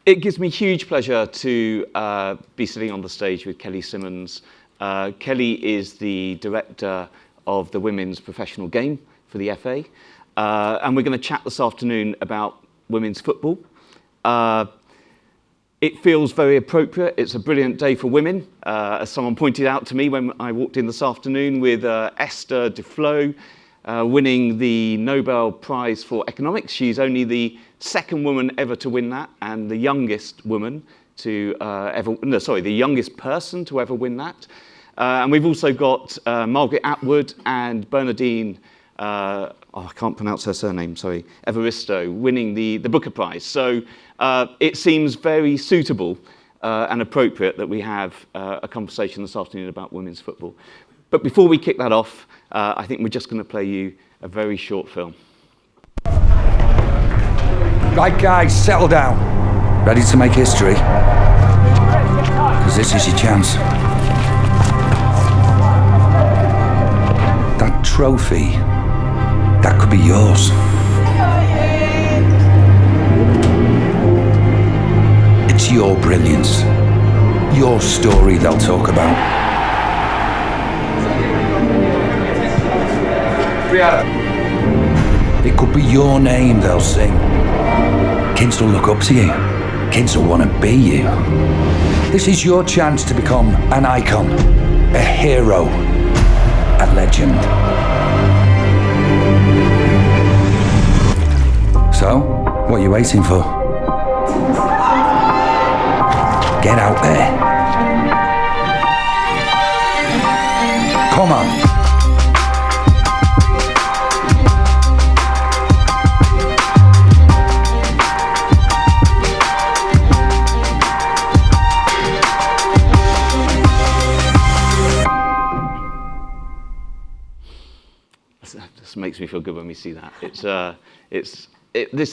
It gives me huge pleasure to be sitting on the stage with Kelly Simmons. Kelly is the director of the women's professional game for the FA. And we're going to chat this afternoon about women's football. It feels very appropriate. It's a brilliant day for women, as someone pointed out to me when I walked in this afternoon, with Esther Duflo winning the Nobel Prize for Economics. She's only the second woman ever to win that, and the youngest woman to the youngest person to ever win that. And we've also got Margaret Atwood and Bernadine, I can't pronounce her surname, sorry, Evaristo, winning the Booker Prize. So it seems very suitable and appropriate that we have a conversation this afternoon about women's football. But before we kick that off, I think we're just going to play you a very short film. Right, guys, settle down. Ready to make history? Because this is your chance. That trophy, that could be yours. It's your brilliance, your story they'll talk about. It could be your name they'll sing. Kids will look up to you. Kids will want to be you. This is your chance to become an icon, a hero, a legend. So, what are you waiting for? Get out there. Come on. This makes me feel good when we see that. This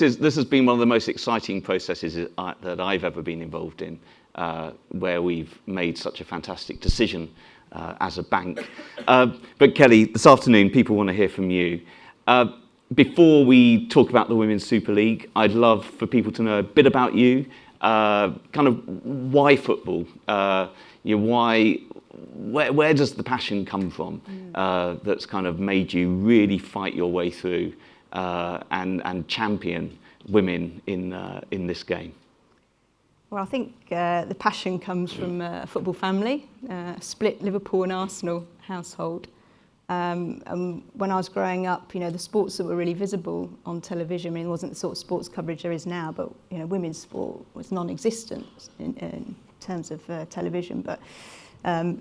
has been one of the most exciting processes that I've ever been involved in, where we've made such a fantastic decision as a bank. But Kelly, this afternoon, people want to hear from you. Before we talk about the Women's Super League, I'd love for people to know a bit about you, kind of why football, where does the passion come from that's kind of made you really fight your way through and champion women in this game? Well, I think the passion comes from a football family, a split Liverpool and Arsenal household. And when I was growing up, the sports that were really visible on television, it wasn't the sort of sports coverage there is now, but women's sport was non-existent in terms of television. But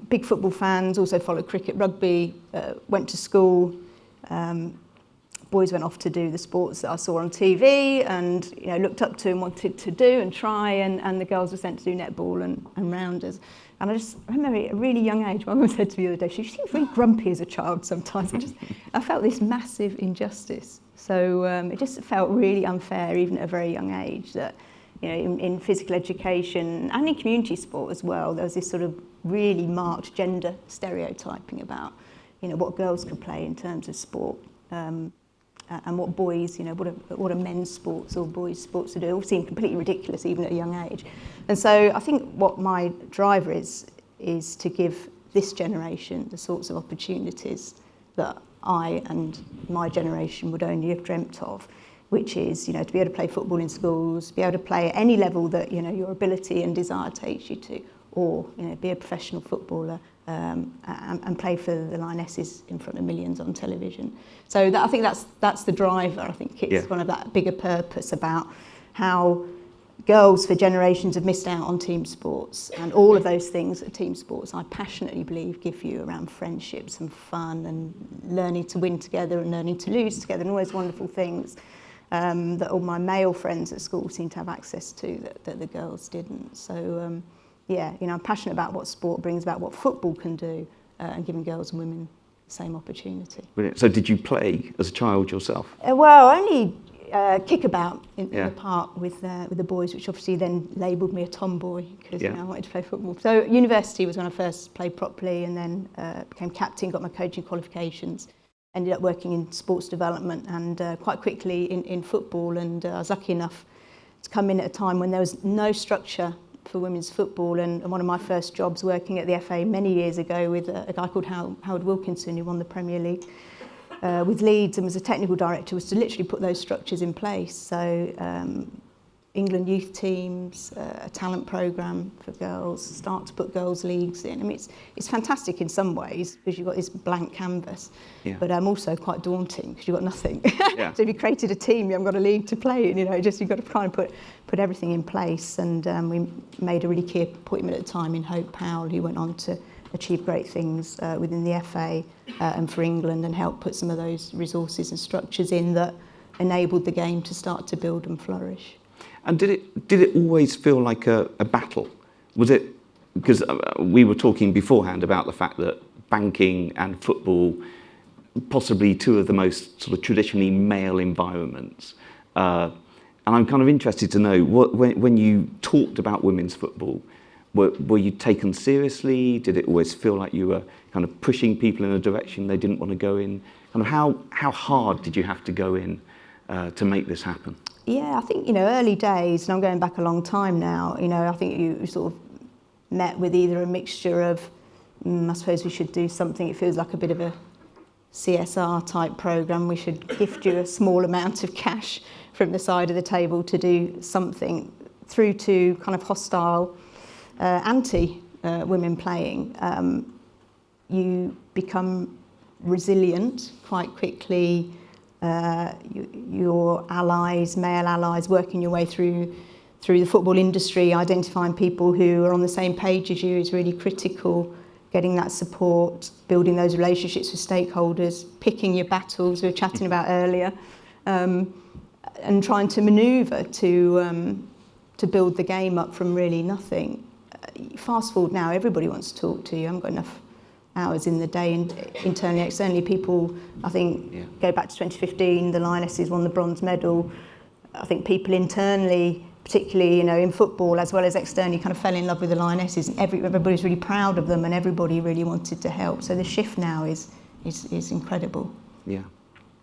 big football fans, also followed cricket, rugby, went to school. Boys went off to do the sports that I saw on TV and looked up to and wanted to do and try, and the girls were sent to do netball and rounders. And I remember at a really young age, my mum said to me the other day, she seemed really grumpy as a child sometimes. I felt this massive injustice. So it just felt really unfair, even at a very young age, that in physical education and in community sport as well, there was this sort of really marked gender stereotyping about what girls could play in terms of sport. And what boys, what are men's sports or boys' sports to do, it all seemed completely ridiculous even at a young age. And so I think what my driver is to give this generation the sorts of opportunities that I and my generation would only have dreamt of, which is, to be able to play football in schools, be able to play at any level that, your ability and desire takes you to, or, be a professional footballer, and play for the Lionesses in front of millions on television. So I think that's the driver. I think it's one of that bigger purpose about how girls for generations have missed out on team sports, and all of those things that team sports, I passionately believe, give you around friendships and fun and learning to win together and learning to lose together and all those wonderful things that all my male friends at school seem to have access to that the girls didn't. So I'm passionate about what sport brings, about what football can do, and giving girls and women the same opportunity. Brilliant. So did you play as a child yourself? Well, only kick about in the park with the boys, which obviously then labelled me a tomboy because I wanted to play football. So university was when I first played properly, and then became captain, got my coaching qualifications, ended up working in sports development and quite quickly in football, and I was lucky enough to come in at a time when there was no structure for women's football, and one of my first jobs working at the FA many years ago with a guy called Howard Wilkinson, who won the Premier League with Leeds and was a technical director, was to literally put those structures in place. So England youth teams, a talent programme for girls, start to put girls' leagues in. I mean, it's fantastic in some ways because you've got this blank canvas, but also quite daunting because you've got nothing. Yeah. So if you created a team, you haven't got a league to play in, just you've got to kind of put everything in place. And we made a really key appointment at the time in Hope Powell, who went on to achieve great things within the FA and for England, and helped put some of those resources and structures in that enabled the game to start to build and flourish. And did it always feel like a battle? Was it, because we were talking beforehand about the fact that banking and football, possibly two of the most sort of traditionally male environments, and I'm kind of interested to know, when you talked about women's football, were you taken seriously? Did it always feel like you were kind of pushing people in a direction they didn't want to go in? Kind of how hard did you have to go in to make this happen? Yeah, I think, early days, and I'm going back a long time now, I think you sort of met with either a mixture of, I suppose we should do something, it feels like a bit of a CSR type programme, we should gift you a small amount of cash from the side of the table to do something, through to kind of hostile anti-women playing. You become resilient quite quickly. Your allies, male allies, working your way through the football industry, identifying people who are on the same page as you is really critical. Getting that support, building those relationships with stakeholders, picking your battles we were chatting about earlier, and trying to manoeuvre to build the game up from really nothing. Fast forward now, everybody wants to talk to you. I haven't got enough hours in the day, and internally, externally, people, I think, go back to 2015, the Lionesses won the bronze medal. I think people internally, particularly, in football as well as externally, kind of fell in love with the Lionesses, and everybody's really proud of them, and everybody really wanted to help. So the shift now is incredible. Yeah.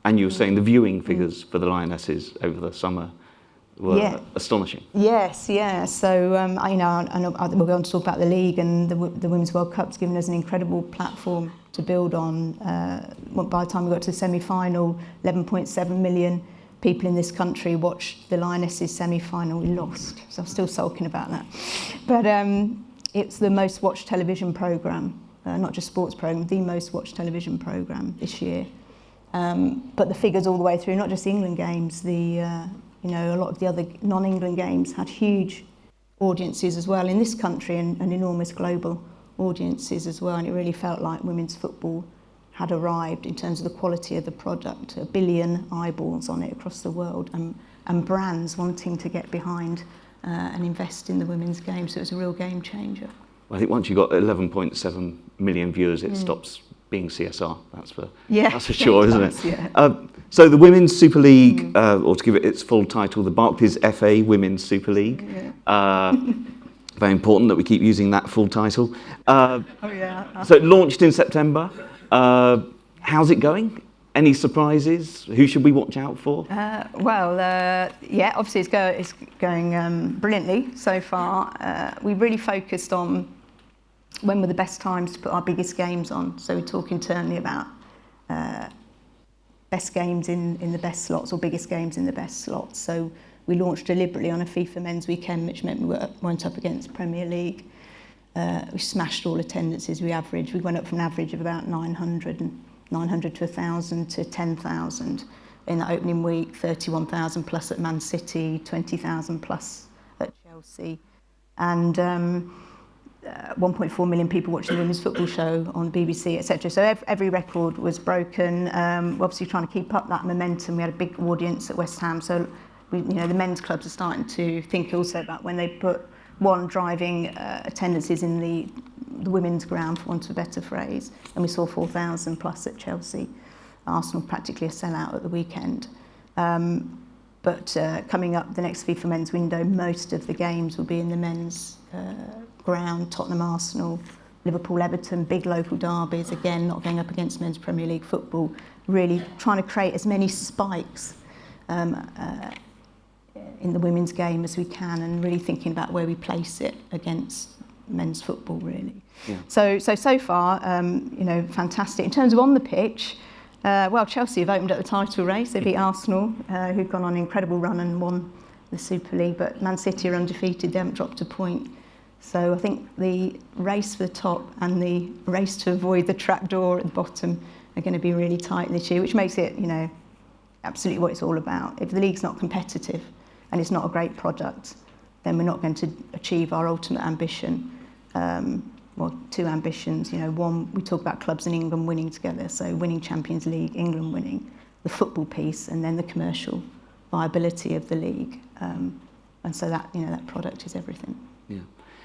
And you were saying the viewing figures for the Lionesses over the summer were astonishing. Yes, yeah. So I know we're going to talk about the league, and the Women's World Cup's given us an incredible platform to build on. By the time we got to the semi-final, 11.7 million people in this country watched the Lionesses semi-final. We lost, so I'm still sulking about that. But it's the most watched television programme, not just sports programme, the most watched television programme this year. But the figures all the way through, not just the England games, a lot of the other non-England games had huge audiences as well in this country, and enormous global audiences as well. And it really felt like women's football had arrived in terms of the quality of the product. 1 billion eyeballs on it across the world, and brands wanting to get behind and invest in the women's game. So it was a real game changer. Well, I think once you've got 11.7 million viewers, it stops being CSR, that's for sure, isn't it? Yeah. So the Women's Super League, or to give it its full title, the Barclays FA Women's Super League. Yeah. Very important that we keep using that full title. So it launched in September. How's it going? Any surprises? Who should we watch out for? Obviously it's going brilliantly so far. We really focused on when were the best times to put our biggest games on. So we talk internally about best games in the best slots, or biggest games in the best slots. So we launched deliberately on a FIFA men's weekend, which meant we went up against Premier League. We smashed all attendances. We went up from an average of about 900 to 1,000 to 10,000 in the opening week, 31,000 plus at Man City, 20,000 plus at Chelsea. And 1.4 million people watching the women's football show on BBC, etc. So every record was broken. We're obviously trying to keep up that momentum. We had a big audience at West Ham, so the men's clubs are starting to think also about when they put driving attendances in the women's ground, for want of a better phrase. And we saw 4,000 plus at Chelsea. Arsenal practically a sellout at the weekend. But coming up the next FIFA men's window, most of the games will be in the men's ground. Tottenham, Arsenal, Liverpool, Everton, big local derbies, again not going up against men's Premier League football, really trying to create as many spikes in the women's game as we can, and really thinking about where we place it against men's football, really. Yeah. So far, fantastic. In terms of on the pitch, Chelsea have opened up the title race. They beat Arsenal, who've gone on an incredible run and won the Super League, but Man City are undefeated, they haven't dropped a point. So I think the race for the top and the race to avoid the trapdoor at the bottom are going to be really tight this year, which makes it, absolutely what it's all about. If the league's not competitive and it's not a great product, then we're not going to achieve our ultimate ambition. Two ambitions. One, we talk about clubs in England winning together, so winning Champions League, England winning, the football piece, and then the commercial viability of the league. And so that, that product is everything. Yeah.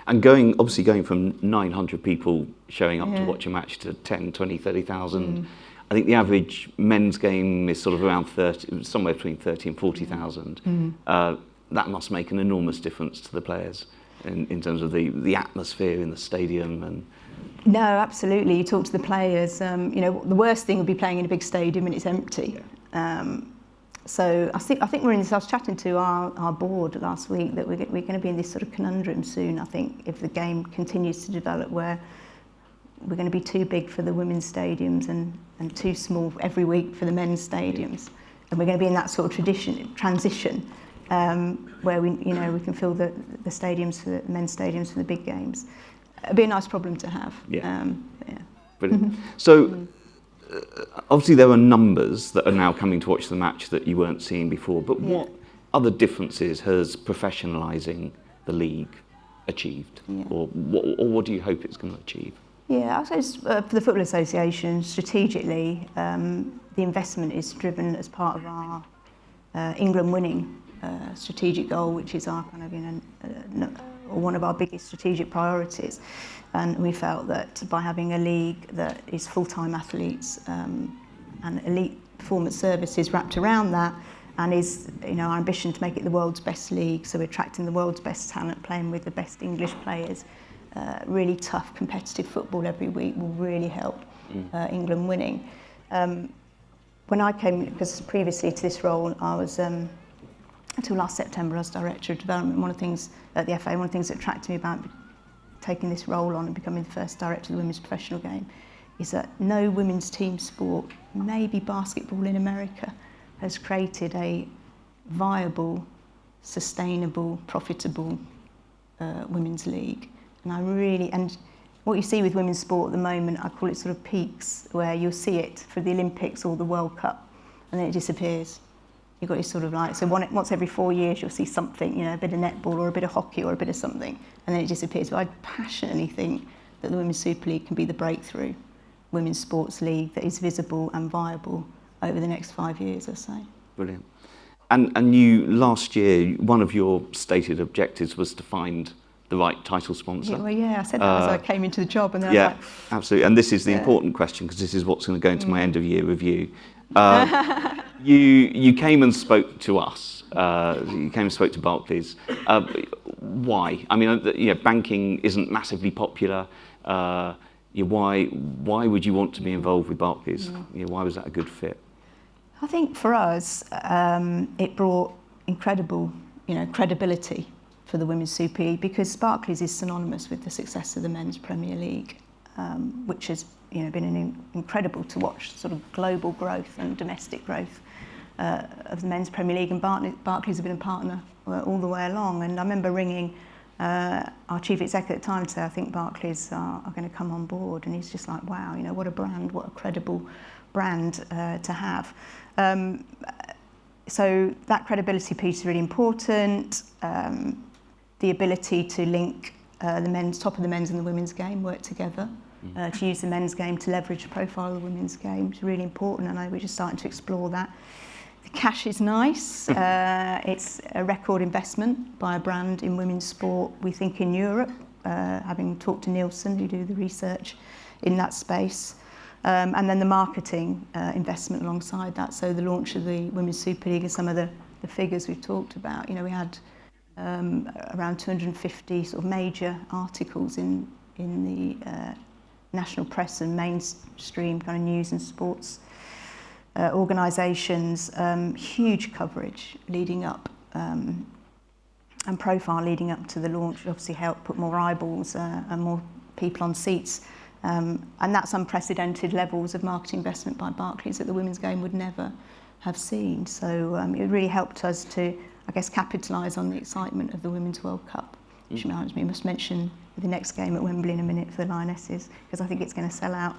And going from 900 people showing up to watch a match to 10, 20, 30,000, I think the average men's game is sort of around 30, somewhere between 30 and 40,000. That must make an enormous difference to the players in terms of the atmosphere in the stadium. And no, absolutely. You talk to the players. The worst thing would be playing in a big stadium and it's empty. Yeah. So I think we're in this. I was chatting to our board last week that we're going to be in this sort of conundrum soon. I think if the game continues to develop, where we're going to be too big for the women's stadiums and too small every week for the men's stadiums, and we're going to be in that sort of transition where we can fill the stadiums for the men's stadiums for the big games. It'd be a nice problem to have. Yeah. Brilliant. So. Obviously there are numbers that are now coming to watch the match that you weren't seeing before, but what other differences has professionalising the league achieved? Or what do you hope it's going to achieve? Yeah, I suppose for the Football Association, strategically, the investment is driven as part of our England winning strategic goal, which is our kind of one of our biggest strategic priorities. And we felt that by having a league that is full-time athletes and elite performance services wrapped around that, and is our ambition to make it the world's best league, so we're attracting the world's best talent, playing with the best English players, really tough competitive football every week will really help England winning. When I came, because previously to this role I was until last September I was Director of Development. One of the things at the FA, one of the things that attracted me about taking this role on and becoming the first Director of the women's professional game is that no women's team sport, maybe basketball in America, has created a viable, sustainable, profitable women's league. And what you see with women's sport at the moment, I call it sort of peaks, where you'll see it for the Olympics or the World Cup, and then it disappears. You've got this sort of once every 4 years you'll see something, a bit of netball or a bit of hockey or a bit of something, and then it disappears. But I passionately think that the Women's Super League can be the breakthrough women's sports league that is visible and viable over the next 5 years or so. Brilliant. And you, last year, one of your stated objectives was to find the right title sponsor. I said that as I came into the job, and then I was like, absolutely. And this is the important question, because this is what's going to go into my end of year review. You came and spoke to us. You came and spoke to Barclays. Why? I mean, banking isn't massively popular. Why would you want to be involved with Barclays? Why was that a good fit? I think for us, it brought incredible, credibility for the Women's Super League, because Barclays is synonymous with the success of the Men's Premier League, which has been incredible to watch, sort of global growth and domestic growth of the Men's Premier League, and Barclays have been a partner all the way along. And I remember ringing our chief executive at the time to say, I think Barclays are going to come on board, and he's just like, wow, what a brand, what a credible brand to have. So that credibility piece is really important. The ability to link the top of the men's and the women's game, work together. To use the men's game to leverage the profile of the women's game is really important, and we're just starting to explore that. The cash is nice. It's a record investment by a brand in women's sport, we think, in Europe, having talked to Nielsen, who do the research in that space. And then the marketing investment alongside that, so the launch of the Women's Super League and some of the figures we've talked about. We had around 250 sort of major articles in the national press and mainstream kind of news and sports organisations, huge coverage leading up profile leading up to the launch obviously helped put more eyeballs and more people on seats. And that's unprecedented levels of marketing investment by Barclays that the women's game would never have seen. So it really helped us to, I guess, capitalise on the excitement of the Women's World Cup, which reminds me, I must mention the next game at Wembley in a minute for the Lionesses, because I think it's going to sell out,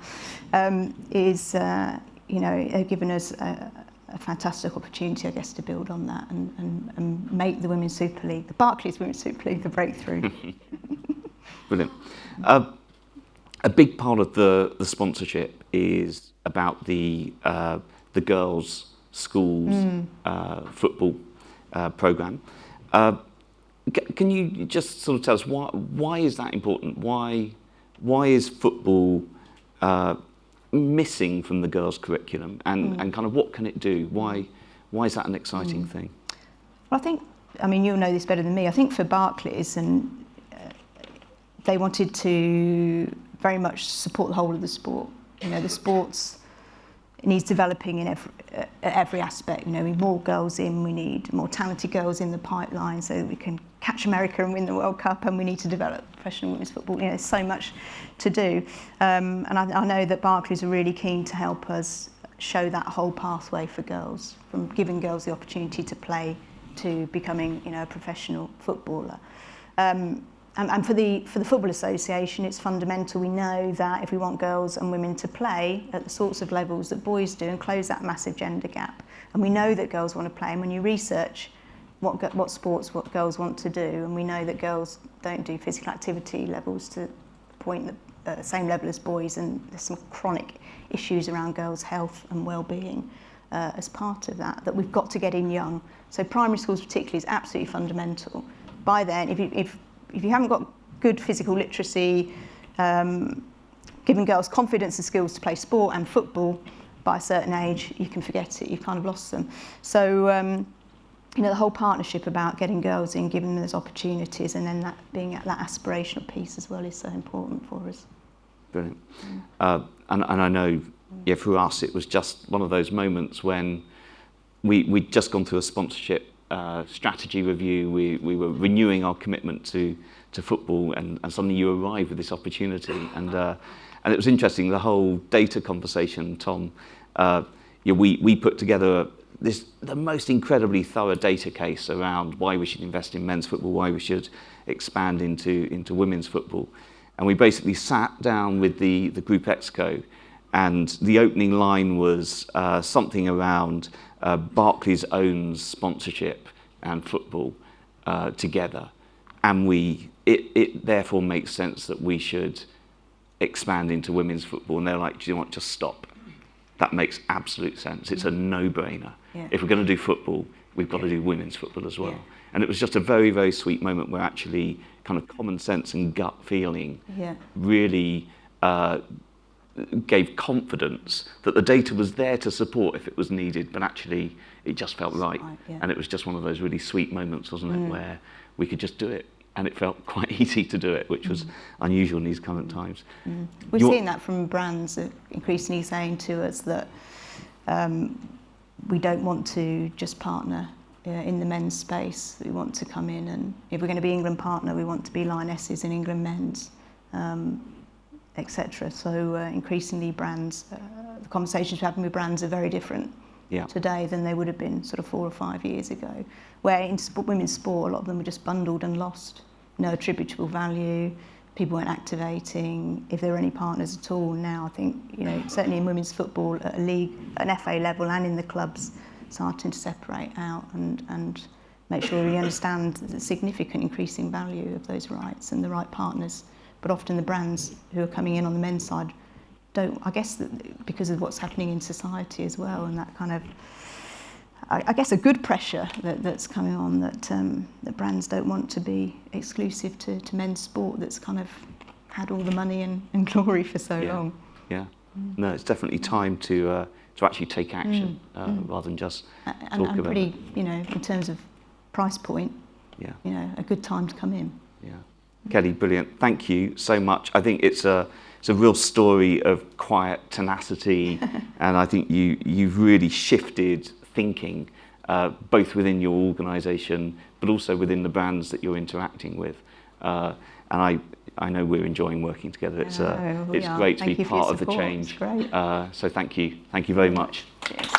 given us a fantastic opportunity, I guess, to build on that and make the Women's Super League, the Barclays Women's Super League, the breakthrough. Brilliant. A big part of the sponsorship is about the girls' schools football programme. Can you just sort of tell us why is that important? Why is football missing from the girls' curriculum, and kind of what can it do? Why is that an exciting thing? Well, I mean, you'll know this better than me. I think for Barclays, and they wanted to very much support the whole of the sport. You know, the sports needs developing in every aspect. You know, we need more girls in, we need more talented girls in the pipeline so that we can catch America and win the World Cup, and we need to develop professional women's football. You know, there's so much to do. And I know that Barclays are really keen to help us show that whole pathway for girls, from giving girls the opportunity to play to becoming, you know, a professional footballer. And for the Football Association, it's fundamental. We know that if we want girls and women to play at the sorts of levels that boys do and close that massive gender gap, and we know that girls want to play, and when you research what sports what girls want to do, and we know that girls don't do physical activity levels to the point that same level as boys, and there's some chronic issues around girls' health and well-being as part of that we've got to get in young. So primary schools particularly is absolutely fundamental. By then, if you haven't got good physical literacy, giving girls confidence and skills to play sport and football by a certain age, you can forget it. You've kind of lost them. So, you know, the whole partnership about getting girls in, giving them those opportunities, and then that being at that aspirational piece as well is so important for us. Brilliant. And I know, yeah, for us, it was just one of those moments when we'd just gone through a sponsorship strategy review. We were renewing our commitment to football, and suddenly you arrive with this opportunity, and it was interesting, the whole data conversation, Tom. We put together the most incredibly thorough data case around why we should invest in men's football, why we should expand into women's football, and we basically sat down with the Group Exco, and the opening line was something around Barclays owns sponsorship and football together, and it therefore makes sense that we should expand into women's football. And they're like, do you know what, just stop. That makes absolute sense. It's a no-brainer. Yeah. If we're going to do football, we've got to do women's football as well. Yeah. And it was just a very, very sweet moment where actually kind of common sense and gut feeling really gave confidence that the data was there to support if it was needed, but actually it just felt right. And it was just one of those really sweet moments, wasn't it, where we could just do it, and it felt quite easy to do it, which was unusual in these current times. We've seen that from brands that increasingly saying to us that we don't want to just partner in the men's space. We want to come in, and if we're going to be England partner, we want to be Lionesses in England men's, etc. So increasingly brands, the conversations we're having with brands are very different today than they would have been sort of 4 or 5 years ago, where in women's sport a lot of them were just bundled and lost, no attributable value, people weren't activating, if there were any partners at all. Now I think, you know, certainly in women's football at a league, an FA level and in the clubs, starting to separate out and make sure we understand the significant increasing value of those rights and the right partners. But often the brands who are coming in on the men's side don't, I guess, that because of what's happening in society as well, and that kind of, I guess, a good pressure that's coming on, that brands don't want to be exclusive to men's sport that's kind of had all the money and glory for so long. Yeah. No, it's definitely time to actually take action rather than just talk about it. Pretty, you know, in terms of price point, you know, a good time to come in. Yeah. Kelly, brilliant. Thank you so much. I think it's a real story of quiet tenacity, and I think you've really shifted thinking both within your organisation, but also within the brands that you're interacting with. And I know we're enjoying working together. It's great to be part of the change. It's great. So thank you very much. Cheers.